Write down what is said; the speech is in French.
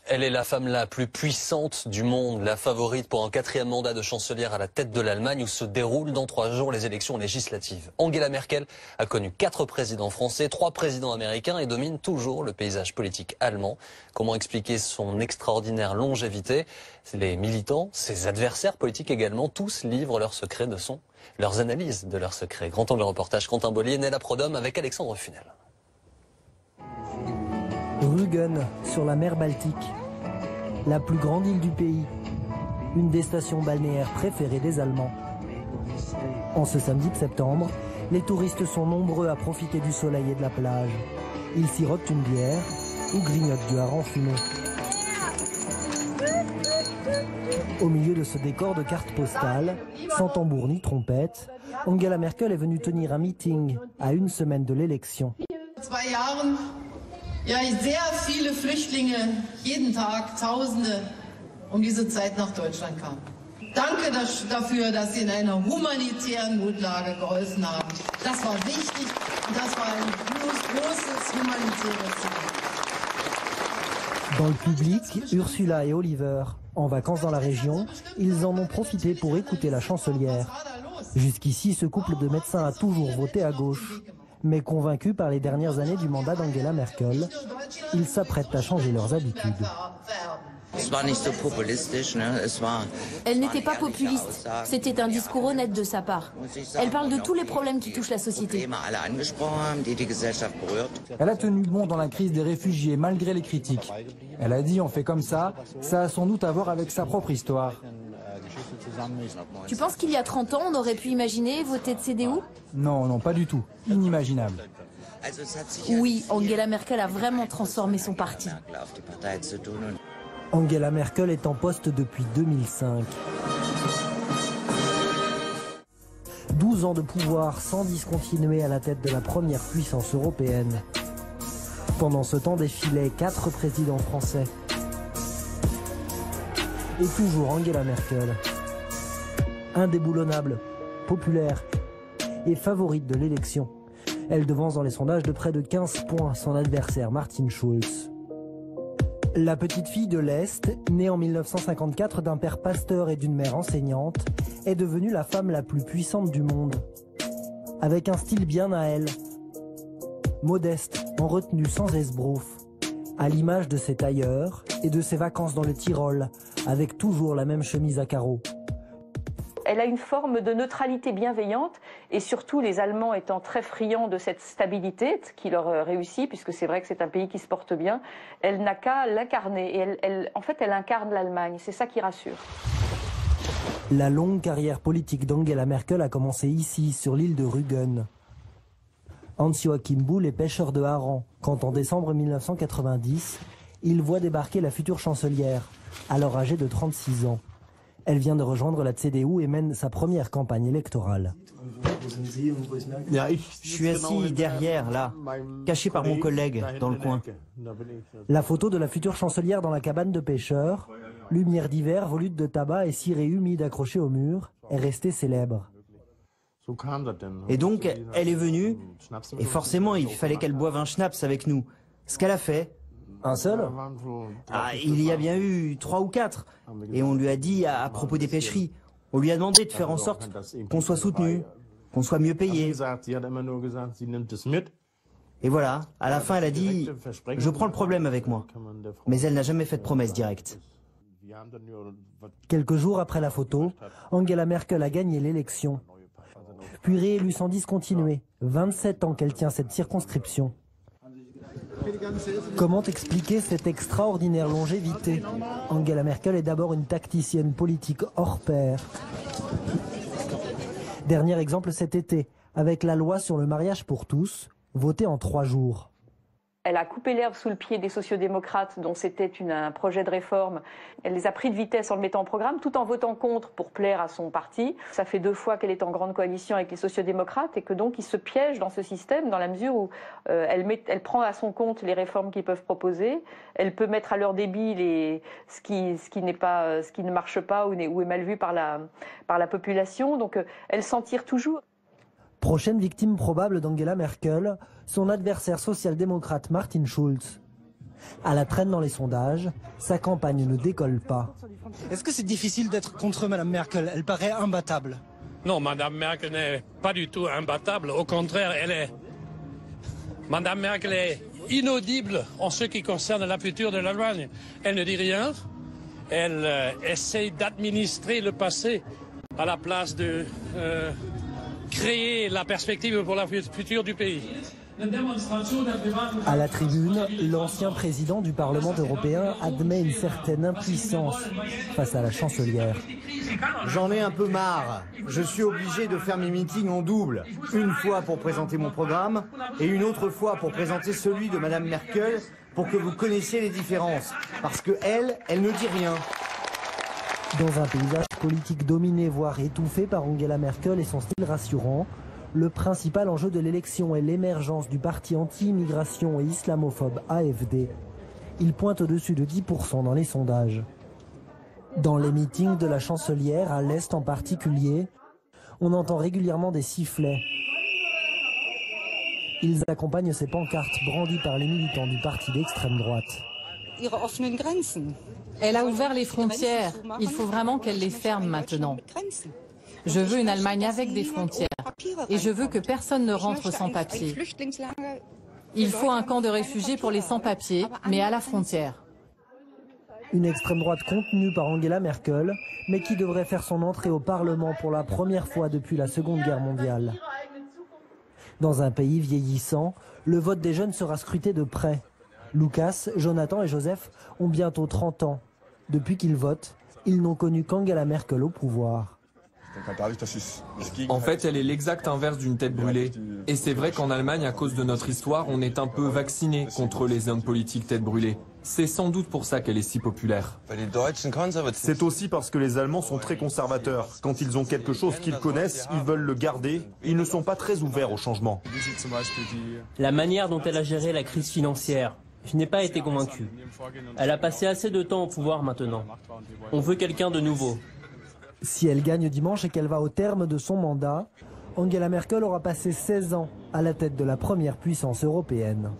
Elle est la femme la plus puissante du monde, la favorite pour un 4e mandat de chancelière à la tête de l'Allemagne où se déroulent dans 3 jours les élections législatives. Angela Merkel a connu 4 présidents français, 3 présidents américains et domine toujours le paysage politique allemand. Comment expliquer son extraordinaire longévité? Les militants, ses adversaires politiques également, tous livrent leurs secrets leurs analyses de leurs secrets. Grand angle reportage, Quentin Bollier, Nella Prodhomme avec Alexandre Funel. Rügen, sur la mer Baltique, la plus grande île du pays, une des stations balnéaires préférées des Allemands. En ce samedi de septembre, les touristes sont nombreux à profiter du soleil et de la plage. Ils sirotent une bière ou grignotent du hareng fumé. Au milieu de ce décor de cartes postales, sans tambour ni trompette, Angela Merkel est venue tenir un meeting à 1 semaine de l'élection. Ja, sehr viele Flüchtlinge, jeden Tag Tausende, diese Zeit nach Deutschland kamen. Danke dafür, dass Sie in einer humanitären Notlage geholfen haben. Das war wichtig und das war ein großes humanitäres Ziel. Dans le public, Ursula et Oliver, en vacances dans la région, ils en ont profité pour écouter la chancelière. Jusqu'ici, ce couple de médecins a toujours voté à gauche. Mais convaincus par les dernières années du mandat d'Angela Merkel, ils s'apprêtent à changer leurs habitudes. Elle n'était pas populiste, c'était un discours honnête de sa part. Elle parle de tous les problèmes qui touchent la société. Elle a tenu bon dans la crise des réfugiés malgré les critiques. Elle a dit on fait comme ça a sans doute à voir avec sa propre histoire. Tu penses qu'il y a 30 ans, on aurait pu imaginer voter de CDU? Non, non, pas du tout. Inimaginable. Oui, Angela Merkel a vraiment transformé son parti. Angela Merkel est en poste depuis 2005. 12 ans de pouvoir sans discontinuer à la tête de la première puissance européenne. Pendant ce temps défilaient 4 présidents français. Et toujours Angela Merkel. Indéboulonnable, populaire et favorite de l'élection. Elle devance dans les sondages de près de 15 points son adversaire Martin Schulz. La petite fille de l'Est, née en 1954 d'un père pasteur et d'une mère enseignante, est devenue la femme la plus puissante du monde. Avec un style bien à elle. Modeste, en retenue sans esbrouf. À l'image de ses tailleurs et de ses vacances dans le Tyrol, avec toujours la même chemise à carreaux. Elle a une forme de neutralité bienveillante et surtout les Allemands étant très friands de cette stabilité qui leur réussit, puisque c'est vrai que c'est un pays qui se porte bien, elle n'a qu'à l'incarner et en fait elle incarne l'Allemagne, c'est ça qui rassure. La longue carrière politique d'Angela Merkel a commencé ici, sur l'île de Rügen. Hans-Joachim Bull est pêcheur de harengs quand en décembre 1990, il voit débarquer la future chancelière, alors âgée de 36 ans. Elle vient de rejoindre la CDU et mène sa première campagne électorale. Je suis assis derrière, là, caché par mon collègue, dans le coin. La photo de la future chancelière dans la cabane de pêcheurs, lumière d'hiver, volute de tabac et ciré humide accrochée au mur, est restée célèbre. Et donc, elle est venue, et forcément, il fallait qu'elle boive un schnapps avec nous. Ce qu'elle a fait. Un seul? Il y a bien eu 3 ou 4. Et on lui a dit à propos des pêcheries, on lui a demandé de faire en sorte qu'on soit soutenu, qu'on soit mieux payé. Et voilà, à la fin elle a dit, je prends le problème avec moi. Mais elle n'a jamais fait de promesse directe. Quelques jours après la photo, Angela Merkel a gagné l'élection. Puis réélue sans discontinuer, 27 ans qu'elle tient cette circonscription. Comment expliquer cette extraordinaire longévité? Angela Merkel est d'abord une tacticienne politique hors pair. Dernier exemple cet été, avec la loi sur le mariage pour tous, votée en 3 jours. Elle a coupé l'herbe sous le pied des sociodémocrates dont c'était un projet de réforme. Elle les a pris de vitesse en le mettant en programme tout en votant contre pour plaire à son parti. Ça fait 2 fois qu'elle est en grande coalition avec les sociodémocrates et que donc ils se piègent dans ce système dans la mesure où elle prend à son compte les réformes qu'ils peuvent proposer. Elle peut mettre à leur débit ce qui ne marche pas ou est mal vu par la population. Donc elle s'en tire toujours. Prochaine victime probable d'Angela Merkel, son adversaire social-démocrate Martin Schulz. À la traîne dans les sondages, sa campagne ne décolle pas. Est-ce que c'est difficile d'être contre Mme Merkel? Elle paraît imbattable. Non, Mme Merkel n'est pas du tout imbattable. Au contraire, Mme Merkel est inaudible en ce qui concerne la future de l'Allemagne. Elle ne dit rien. Elle essaye d'administrer le passé à la place de créer la perspective pour la future du pays. À la tribune, l'ancien président du Parlement européen admet une certaine impuissance face à la chancelière. J'en ai un peu marre. Je suis obligé de faire mes meetings en double. Une fois pour présenter mon programme et une autre fois pour présenter celui de Mme Merkel pour que vous connaissiez les différences. Parce que elle ne dit rien. Dans un paysage politique dominé, voire étouffé par Angela Merkel et son style rassurant, le principal enjeu de l'élection est l'émergence du parti anti-immigration et islamophobe AfD. Il pointe au-dessus de 10% dans les sondages. Dans les meetings de la chancelière, à l'Est en particulier, on entend régulièrement des sifflets. Ils accompagnent ces pancartes brandies par les militants du parti d'extrême droite. Elle a ouvert les frontières. Il faut vraiment qu'elle les ferme maintenant. Je veux une Allemagne avec des frontières. Et je veux que personne ne rentre sans papier. Il faut un camp de réfugiés pour les sans-papiers, mais à la frontière. Une extrême droite contenue par Angela Merkel, mais qui devrait faire son entrée au Parlement pour la première fois depuis la Seconde Guerre mondiale. Dans un pays vieillissant, le vote des jeunes sera scruté de près. Lucas, Jonathan et Joseph ont bientôt 30 ans. Depuis qu'ils votent, ils n'ont connu qu'Angela Merkel au pouvoir. En fait, elle est l'exact inverse d'une tête brûlée. Et c'est vrai qu'en Allemagne, à cause de notre histoire, on est un peu vacciné contre les hommes politiques tête brûlée. C'est sans doute pour ça qu'elle est si populaire. C'est aussi parce que les Allemands sont très conservateurs. Quand ils ont quelque chose qu'ils connaissent, ils veulent le garder. Ils ne sont pas très ouverts au changement. La manière dont elle a géré la crise financière, je n'ai pas été convaincu. Elle a passé assez de temps au pouvoir maintenant. On veut quelqu'un de nouveau. Si elle gagne dimanche et qu'elle va au terme de son mandat, Angela Merkel aura passé 16 ans à la tête de la première puissance européenne.